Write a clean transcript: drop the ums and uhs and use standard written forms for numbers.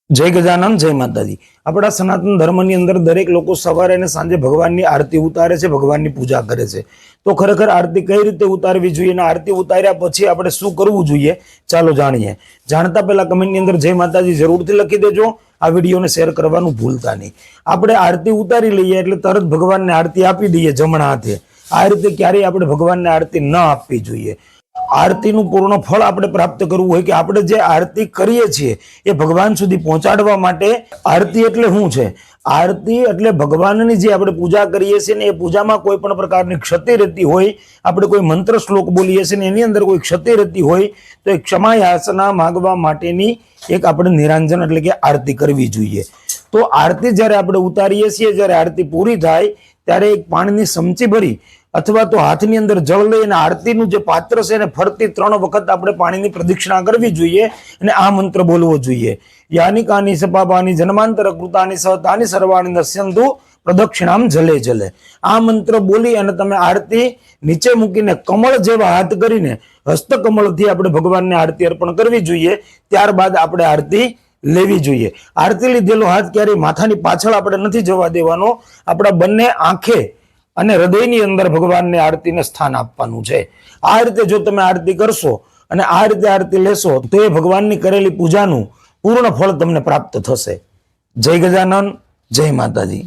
जय गजानन जय माताजी। अपना सनातन धर्म ની અંદર દરેક લોકો સવારે અને સાંજે ભગવાનની આરતી ઉતારે છે, ભગવાનની પૂજા કરે છે। તો ખરેખર આરતી કઈ રીતે ઉતારવી જોઈએ અને આરતી ઉતાર્યા પછી આપણે શું કરવું જોઈએ ચાલો જાણીએ। જાણતા પહેલા કમેન્ટ ની અંદર જય માતાજી જરૂરથી લખી દેજો। આ વિડિયોને શેર કરવાનું ભૂલતા નહીં। આપણે આરતી ઉતારી લઈએ એટલે તરત ભગવાનને આરતી આપી દઈએ જમણા હાથે। આ રીતે ક્યારેય આપણે ભગવાનને આરતી ન આપવી જોઈએ। આરતીનું પૂર્ણ ફળ આપણે પ્રાપ્ત કરવું હોય કે આપણે જે આરતી કરીએ છીએ એ ભગવાન સુધી પહોંચાડવા માટે આરતી એટલે શું છે? આરતી એટલે ભગવાનની જે આપણે પૂજા કરીએ છીએ ને એ પૂજામાં કોઈ પણ પ્રકારની ક્ષતિ રહેતી હોય, આપણે કોઈ મંત્ર શ્લોક બોલીએ છીએ ને એની અંદર કોઈ ક્ષતિ રહેતી હોય તો એ ક્ષમા યાચના માંગવા માટેની એક આપણે નિરાંજન એટલે કે આરતી કરવી જોઈએ। તો આરતી જ્યારે આપણે ઉતારીએ છીએ, જ્યારે આરતી પૂરી થાય ત્યારે એક પાણીની સમચી ભરી અથવા તો હાથની અંદર જળ લઈને આરતીનું જે પાત્ર છે એને ફરતી 3 વખત આપણે પાણીની પ્રદક્ષિણા કરવી જોઈએ અને આ મંત્ર બોલવો જોઈએ। યાની કાની સપાપાની જન્માંતર કૃતાની સહતાની સર્વાણી નશ્યંતુ પ્રદક્ષિણામ જલે જલે। આ મંત્ર બોલી અને તમે આરતી નીચે મૂકીને કમળ જેવા હાથ કરીને હસ્તકમળથી આપણે ભગવાનને આરતી અર્પણ કરવી જોઈએ। ત્યારબાદ આપણે આરતી લેવી જોઈએ। આરતી લીધેલો હાથ ક્યારેય માથાની પાછળ આપણે નથી જવા દેવાનો। આપણા બંને આંખે અને હૃદયની અંદર ભગવાનને આરતીને સ્થાન આપવાનું છે। આ રીતે જો તમે આરતી કરશો અને આ રીતે આરતી લેશો તો એ ભગવાનની કરેલી પૂજાનું પૂર્ણ ફળ તમને પ્રાપ્ત થશે। જય ગજાનન, જય માતાજી।